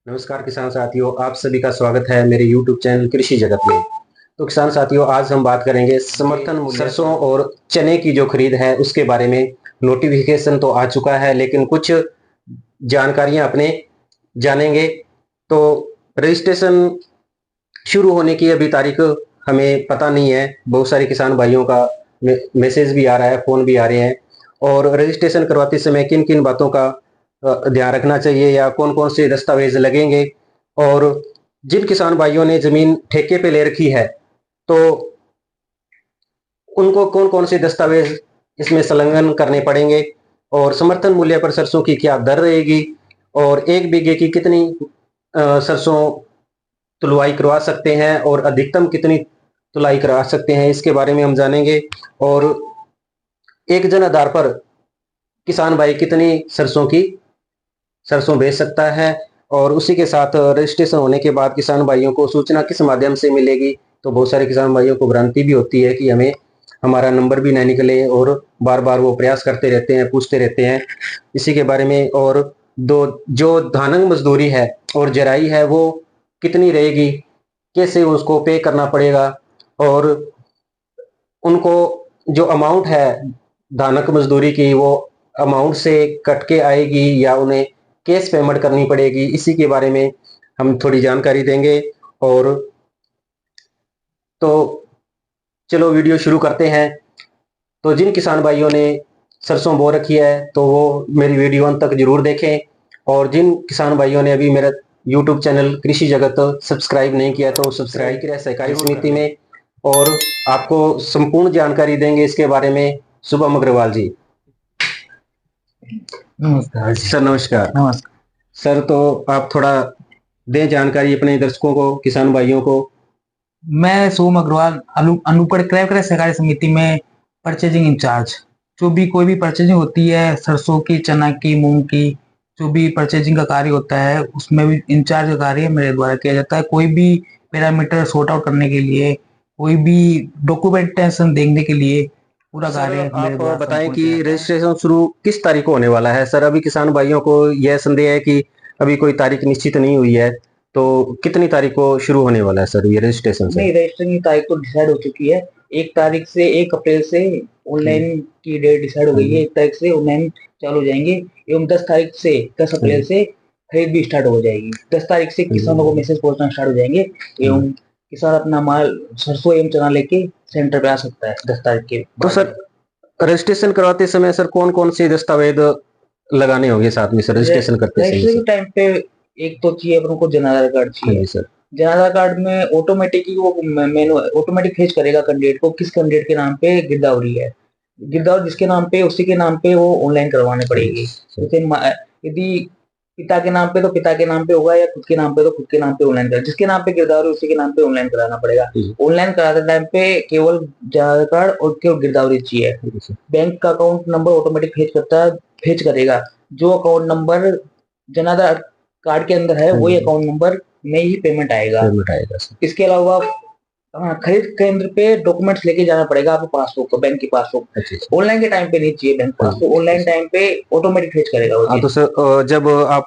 नमस्कार किसान साथियों, आप सभी का स्वागत है मेरे YouTube चैनल कृषि जगत में। तो किसान साथियों, आज हम बात करेंगे समर्थन मूल्य सरसों और चने की जो खरीद है उसके बारे में। नोटिफिकेशन तो आ चुका है, लेकिन कुछ जानकारियां अपने जानेंगे। तो रजिस्ट्रेशन शुरू होने की अभी तारीख हमें पता नहीं है। बहुत सारे किसान भाइयों का मैसेज भी आ रहा है, फोन भी आ रहे हैं। और रजिस्ट्रेशन करवाते समय किन किन बातों का ध्यान रखना चाहिए या कौन कौन से दस्तावेज लगेंगे, और जिन किसान भाइयों ने जमीन ठेके पे ले रखी है तो उनको कौन कौन से दस्तावेज इसमें संलग्न करने पड़ेंगे, और समर्थन मूल्य पर सरसों की क्या दर रहेगी, और एक बीघे की कितनी सरसों तुलवाई करवा सकते हैं और अधिकतम कितनी तुलाई करवा सकते हैं, इसके बारे में हम जानेंगे। और एक जन आधार पर किसान भाई कितनी सरसों बेच सकता है, और उसी के साथ रजिस्ट्रेशन होने के बाद किसान भाइयों को सूचना किस माध्यम से मिलेगी। तो बहुत सारे किसान भाइयों को भ्रांति भी होती है कि हमें हमारा नंबर भी ना निकले, और बार बार वो प्रयास करते रहते हैं, पूछते रहते हैं इसी के बारे में। और दो जो धानंग मजदूरी है और जराई है वो कितनी रहेगी, कैसे उसको पे करना पड़ेगा, और उनको जो अमाउंट है धानक मजदूरी की वो अमाउंट से कट के आएगी या उन्हें कैश पेमेंट करनी पड़ेगी, इसी के बारे में हम थोड़ी जानकारी देंगे। और तो चलो वीडियो शुरू करते हैं। तो जिन किसान भाइयों ने सरसों बो रखी है तो वो मेरी वीडियो अंत तक जरूर देखें, और जिन किसान भाइयों ने अभी मेरा यूट्यूब चैनल कृषि जगत सब्सक्राइब नहीं किया तो सब्सक्राइब करें सहकारी समिति में। और आपको संपूर्ण जानकारी देंगे इसके बारे में शुभम अग्रवाल जी। नमस्कार सर नमस्कार। नमस्कार। सर तो आप थोड़ा दें जानकारी अपने दर्शकों को, किसान भाइयों को। मैं सोम अग्रवाल अनूपड़ क्रय विक्रय सहकारी समिति में परचेजिंग इंचार्ज। जो भी कोई भी परचेजिंग होती है सरसों की, चना की, मूंग की, जो भी परचेजिंग का कार्य होता है उसमें भी इंचार्ज का कार्य मेरे द्वारा किया जाता है। कोई भी पैरामीटर सॉर्ट आउट करने के लिए, कोई भी डॉक्यूमेंटेशन देखने के लिए पूरा सर कार्य मेरे आप द्वारा बताएं संपूर्ण कि किया जाता है। रजिस्ट्रेशन शुरू किस तारीख को होने वाला है। सर अभी किसान भाइयों को यह संदेह है कि अभी कोई तारीख निश्चित नहीं हुई है, तो कितनी तारीख को शुरू होने वाला है सर ये रजिस्ट्रेशन से। नहीं, रजिस्ट्रेशन की तारीख तो डिसाइड हो चुकी है। 1 तारीख से 1 अप्रैल से ऑनलाइन की डेट डिसाइड हो हाँ गई है। जी। 1 तारीख से ऑनलाइन चालू हो जाएंगे एवं 10 तारीख से 10 अप्रैल हाँ से खरीद भी स्टार्ट हो जाएगी। 10 तारीख से किसानों को जी। मैसेज पहुंचना स्टार्ट हो जाएंगे हाँ। एवं किसान अपना माल सरसों एवं चना लेके सेंटर पे आ सकता है 10 तारीख के तो बाद। सर रजिस्ट्रेशन करवाते समय सर कौन कौन से दस्तावेज लगाने होंगे साथ में सर रजिस्ट्रेशन करते समय रजिस्ट्रेशन सर। के टाइम पे एक तो चाहिए अपन को जन आधार कार्ड हाँ चाहिए। जी सर। जन आधार कार्ड में ऑटोमेटिक ही वो मेनू ऑटोमेटिक फेच करेगा कैंडिडेट को किस कैंडिडेट के नाम पे गिरदावरी है। गिरदावरी जिसके नाम पे उसी के नाम पे वो ऑनलाइन करवाने हाँ जी पड़ेगी। सर। जैसे यदि पिता के नाम पे तो पिता के नाम पे होगा, या खुद के नाम पे तो खुद के नाम पे ऑनलाइन करेगा। जिसके नाम पे गिरदावरी उसी के नाम पे ऑनलाइन कराना पड़ेगा। जी। ऑनलाइन कराते टाइम पे केवल जन आधार कार्ड और केवल गिरदावरी चाहिए। हाँ जी सर। बैंक का अकाउंट नंबर ऑटोमेटिक फेच करता है, फेच करेगा। जो account number Jan Aadhaar card के अंदर है हाँ वही जी। अकाउंट नंबर में ही पेमेंट आएगा। पेमेंट आएगा सर। इसके अलावा खरीद केंद्र पे डॉक्यूमेंट्स लेके जाना पड़ेगा आपको, पासबुक का, बैंक की पासबुक। अच्छा अच्छा। ऑनलाइन के टाइम पे नहीं चाहिए बैंक हाँ जी पासबुक, ठीक है ऑनलाइन सर। टाइम पे ऑटोमेटिक फेच करेगा वो हाँ तो चीज। सर जब आप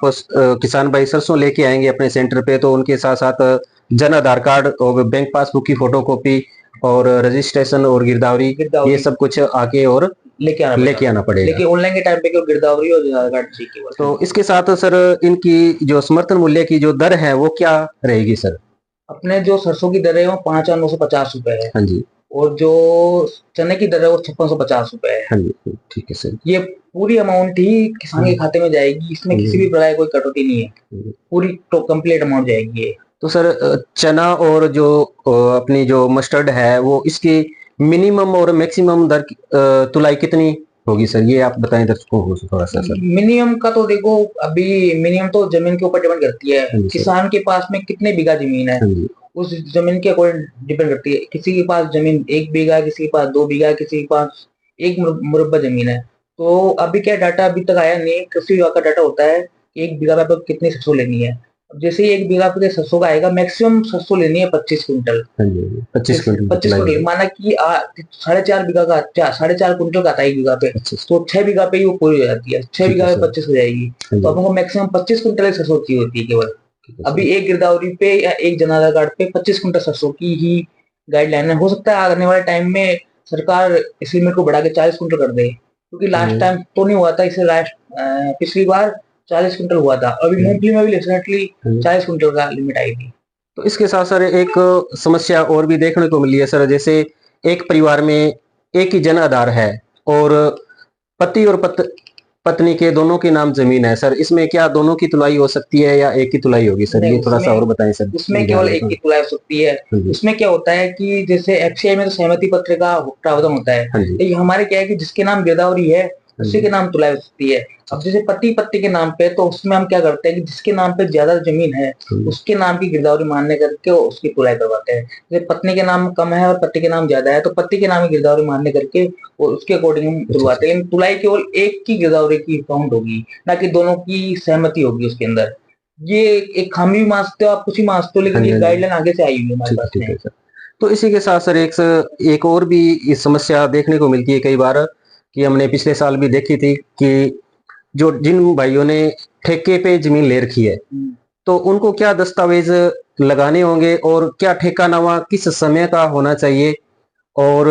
किसान भाई सरसों लेके आएंगे अपने सेंटर पे तो उनके साथ साथ जन आधार कार्ड और बैंक पासबुक की फोटोकॉपी और रजिस्ट्रेशन और गिरदावरी, ये गिरदावरी सब कुछ आके और लेके आना पड़ेगा। लेके आना पड़ेगा। लेकिन ऑनलाइन के टाइम पे केवल गिरदावरी और आधार कार्ड चाहिए केवल। तो इसके साथ सर इनकी जो समर्थन मूल्य की जो दर है वो क्या रहेगी सर। अपने जो सरसों की दर है वो 5,950 रुपए है। हाँ जी। और जो चने की दर है वो 5650 रुपए है। हाँ जी ठीक है सर। ये पूरी अमाउंट ही किसान हाँ के खाते में जाएगी, इसमें जी। किसी भी प्रकार की कोई कटौती नहीं है। हाँ जी। पूरी तो कंप्लीट अमाउंट जाएगी ये। तो सर चना और जो अपनी जो मस्टर्ड है वो इसकी मिनिमम और मैक्सिमम दर तुलाई कितनी होगी सर, ये आप बताएं दर्शकों को थोड़ा सा सर। मिनिमम का तो देखो, अभी मिनिमम तो जमीन के ऊपर डिपेंड करती है। हाँ जी सर। किसान के पास में कितने बीघा जमीन है हाँ जी। उस जमीन के अकॉर्डिंग डिपेंड करती है। किसी के पास जमीन 1 बीघा है, किसी के पास 2 बीघा, किसी के पास एक मुरब्बा जमीन है। तो अभी क्या डाटा अभी तक आया नहीं, कृषि विभाग का डाटा होता है कि 1 बीघा पे आपको कितनी सरसों लेनी है। अब जैसे ही 1 बीघा पे सरसों का आएगा, मैक्सिमम सरसों लेनी है 25 क्विंटल। हाँ जी। 25 क्विंटल की पच्चीस तुलाई क्विंटल होगी। माना कि 4.5 बीघा का 4.5 क्विंटल का आता है 1 बीघा पे। अच्छा अच्छा। तो 6 बीघा पे ही वो पूरी हो जाती है। छह ठीक है बीघा पे सर। 25 हो जाएगी। हाँ तो जी। आपको मैक्सिमम 25 क्विंटल की सरसों चाहिए होती है केवल। है अभी सर। एक गिरदावरी पे या एक जन आधार कार्ड पे 25 कुंटल सरसों की ही गाइडलाइन है। हो सकता है आने वाले टाइम में सरकार इस लिमिट को बढ़ा के 40 कुंटल कर दे, क्योंकि लास्ट हम्म, टाइम तो नहीं हुआ था, इससे लास्ट पिछली बार 40 कुंटल हुआ था। अभी हम्म, मूंगफली में भी रिसेंटली हम्म। 40 कुंटल का लिमिट आई थी। तो इसके साथ सर एक समस्या और भी देखने को मिली है सर, जैसे एक परिवार में एक ही जन आधार है और पति और पत्नी के दोनों के नाम जमीन है सर, इसमें क्या दोनों की तुलाई हो सकती है या एक ही तुलाई होगी सर? नहीं, ये थोड़ा सा उसमें और बताएं सर, उसमें ध्यान केवल एक रखना। की तुलाई हो सकती है। हाँ जी। उसमें क्या होता है कि जैसे एफसीआई में तो सहमति पत्र का प्रावधान होता है, हाँ जी। लेकिन हमारे क्या है कि जिसके नाम गिरदावरी है हाँ उसी जी। के नाम तुलाई हो सकती है। अब जैसे पति पत्नी के नाम पे, तो उसमें हम क्या करते हैं कि जिसके नाम पे ज्यादा जमीन है हाँ जी। उसके नाम की गिरदावरी मान्य करके उसकी तुलाई करवाते हैं। जैसे पत्नी के नाम कम है और पति के नाम ज्यादा है, तो पति के नाम की गिरदावरी मान्य करके और उसके अकॉर्डिंग हम अच्छा अच्छा। तुलवाते हैं। लेकिन तुलाई केवल एक की गिरदावरी की काउंट होगी, ना कि दोनों की सहमति होगी उसके अंदर। ये एक खामी भी मान सकते हो आप, कुछ ही मान सकते हो, हाँ लेकिन जी। ये हाँ जी। गाइडलाइन आगे से आई हुई है हमारे पास ठीक में। है सर। तो इसी के साथ सर एक और भी इस समस्या देखने को मिलती है कई बार, कि हमने पिछले साल भी देखी थी कि जो जिन भाइयों ने ठेके पे जमीन ले रखी है, हम्म। तो उनको क्या दस्तावेज लगाने होंगे और क्या ठेकानामा किस समय का होना चाहिए और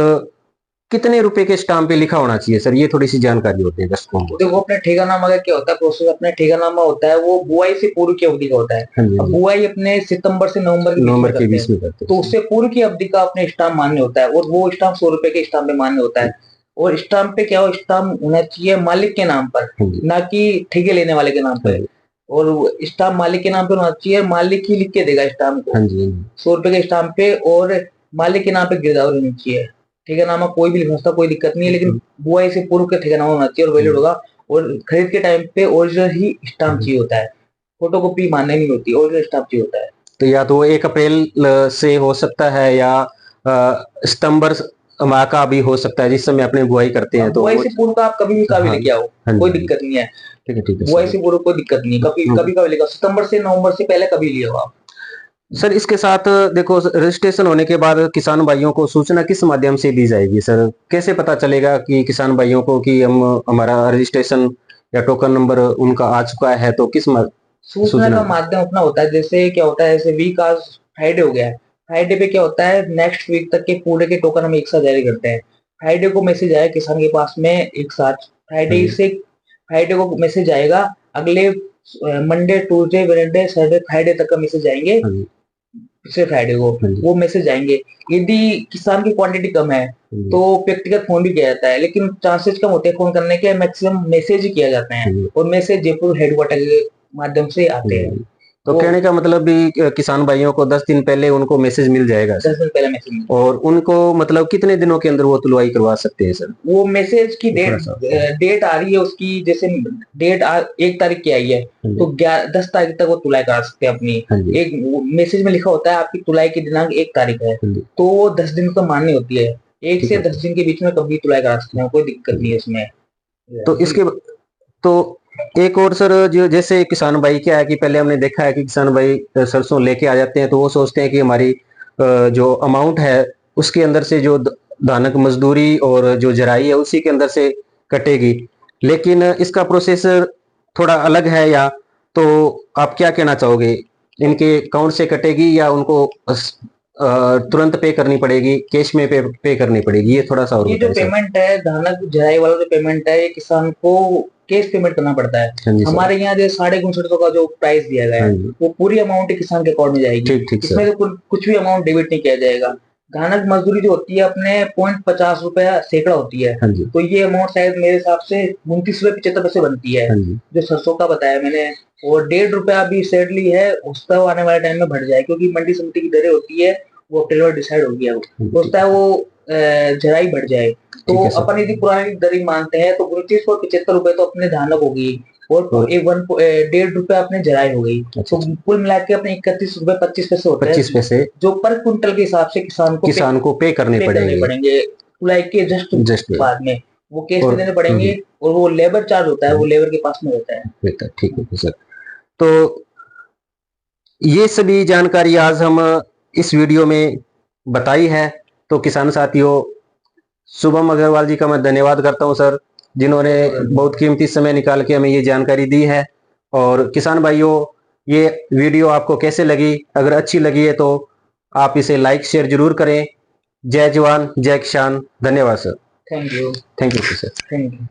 कितने रुपए के स्टाम्प पे लिखा होना चाहिए सर? ये थोड़ी सी जानकारी होती है दर्शकों को सर। देखो, अपने ठेकानामा का क्या होता है प्रोसेस, अपने ठेकानामा होता है वो बुआई से पूर्व की अवधि का होता है। हाँ जी। हाँ अब जी। बुआई अपने सितंबर से नवंबर के बीच नवंबर में के करते हैं, 20 में करते हैं तो सर। उससे पूर्व की अवधि का अपने स्टाम्प मान्य होता है, और वो स्टाम्प 100 रुपए के स्टाम्प पे मान्य होता है। और स्टाम्प पे क्या हो, स्टाम्प होना चाहिए मालिक के नाम पर, हाँ जी। ना कि ठेके लेने वाले के नाम हाँ पे। जी। और स्टाम्प मालिक के नाम पे होना चाहिए, मालिक ही लिख के देगा स्टाम्प को हाँ जी। हाँ जी। 100 रुपए के स्टाम्प पे। और मालिक के नाम पे गिरदावरी होनी चाहिए। ठेकेनामा कोई भी लिख सकता, कोई दिक्कत नहीं है, लेकिन बुआई से पूर्व का ठेकेनामा होना चाहिए और वैलिड हाँ होगा। और खरीद के टाइम पे ओरिजिनल ही स्टाम्प जी। चाहिए होता है, फोटोकॉपी मान्य नहीं होती, ओरिजिनल स्टाम्प चाहिए होता है। तो या तो 1 अप्रैल से हो सकता है या सितंबर माह का भी हो सकता है, जिस समय अपने बुआई करते हैं अब तो बुआई वो। से पूर्व का आप कभी भी हाँ। लेके आओ, हाँ जी। कोई हाँ जी। दिक्कत नहीं है। ठीक है बुआई सर। से पूर्व कोई दिक्कत नहीं है, कभी कभी कभी लेगा, सितंबर से नवंबर से पहले कभी लिया हो आप। सर इसके साथ देखो, रजिस्ट्रेशन होने के बाद किसान भाइयों को सूचना किस माध्यम से दी जाएगी सर? कैसे पता चलेगा कि किसान भाइयों को कि हम हमारा रजिस्ट्रेशन या टोकन नंबर उनका आ चुका है, तो सूचना सूचना? का माध्यम अपना होता है, जैसे क्या होता है, जैसे वीक आज फ्राइडे हो गया है, फ्राइडे पे क्या होता है, नेक्स्ट वीक तक के पूरे के टोकन हम एक साथ जारी करते हैं। फ्राइडे को मैसेज आया किसान के पास में एक साथ, हाँ फ्राइडे जी। से फ्राइडे को मैसेज आएगा, अगले Monday Tuesday Wednesday Saturday Friday तक का मैसेज आएंगे। हाँ जी। पिछले फ्राइडे को हाँ जी। वो मैसेज आएंगे। यदि किसान की क्वांटिटी कम है हाँ जी। तो व्यक्तिगत फोन भी किया जाता है, लेकिन चांसेस कम होते हैं फोन करने के, मैक्सिमम मैसेज ही किया जाते हाँ हैं। जी। और मैसेज जयपुर हेडक्वार्टर के माध्यम से हाँ आते जी। हैं। हाँ जी। तो वो कहने का मतलब भी किसान भाइयों को 10 दिन पहले उनको मैसेज मिल जाएगा सर? 10 दिन पहले मैसेज मिलता है। और उनको मतलब कितने दिनों के अंदर वो तुलवाई करवा सकते हैं सर? वो मैसेज की ये थोड़ा डेट सा। डेट आ रही है उसकी, जैसे डेट 1 तारीख की आई है, हाँ तो जी। 10 तारीख तक वो तुलाई करा सकते हैं अपनी। हाँ जी। एक मैसेज में लिखा होता है आपकी तुलाई की दिनांक 1 तारीख है, हाँ जी। तो वो 10 दिन तो मान्य होती है। एक ठीक से है दस सर। दिन के बीच में कभी तुलाई करा सकते हैं, कोई दिक्कत हाँ नहीं है जी। इसमें। तो जी। इसके तो एक और सर, जो जैसे किसान भाई क्या है कि पहले हमने देखा है कि किसान भाई सरसों लेके आ जाते हैं तो वो सोचते हैं कि हमारी जो अमाउंट है उसके अंदर से जो दानक मजदूरी और जो जराई है उसी के अंदर से कटेगी, लेकिन इसका प्रोसेस थोड़ा अलग है, या तो आप क्या कहना चाहोगे? इनके अकाउंट से कटेगी या उनको तुरंत पे करनी पड़ेगी, कैश में पे करनी पड़ेगी? ये थोड़ा सा और ये जो बताएं सर। पेमेंट है, धानक जराई वाला जो पेमेंट है, ये किसान को कैश पेमेंट करना पड़ता है। हाँ जी सर। हमारे यहाँ जो 5950 का जो प्राइस दिया गया हाँ है, जी। वो पूरी अमाउंट किसान के अकाउंट में जाएगी। ठीक ठीक इसमें सर। तो कुछ भी अमाउंट डेबिट नहीं किया जाएगा। धानक मजदूरी जो होती है अपने 0.50 रुपया सैकड़ा होती है, हाँ जी। तो ये अमाउंट शायद मेरे हिसाब से 29 रुपये 75 पैसे बनती है, हाँ जी। जो सरसों का बताया मैंने। और 1.5 रुपया अभी सेटली है, उसका आने वाले टाइम में बढ़ जाए, क्योंकि मंडी समिति की दरें होती है, वो अप्रैल में डिसाइड हो गया। हाँ जी। हो सकता है वो जराई बढ़ जाए। ठीक तो है सर। अपन यदि पुरानी दरें मानते हैं तो 2975 रुपए तो अपने धानक हो गई, और और एक 1.5 रुपया अपने जराई हो गई। अच्छा तो अच्छा। कुल मिला के अपने 31 रुपए 25 पैसे होते 25 पैसे हैं, जो पर कुंटल के हिसाब से किसान को किसान को पे करने पे करने पड़ेंगे। पड़ेंगे तुलाई के जस्ट जस्ट। बाद में। वो केस और में देने पड़ेंगे। और वो लेबर चार्ज होता है, वो लेबर के पास में रहता है। बेहतर, ठीक है सर। तो ये सभी जानकारी आज हम इस वीडियो में बताई है। तो किसान साथियों, शुभम अग्रवाल जी का मैं धन्यवाद करता हूं सर, जिन्होंने बहुत कीमती समय निकाल के हमें ये जानकारी दी है। और किसान भाइयों, ये वीडियो आपको कैसे लगी? अगर अच्छी लगी है तो आप इसे लाइक शेयर जरूर करें। जय जवान जय किसान। धन्यवाद sir. Thank you. Thank you sir. Thank you.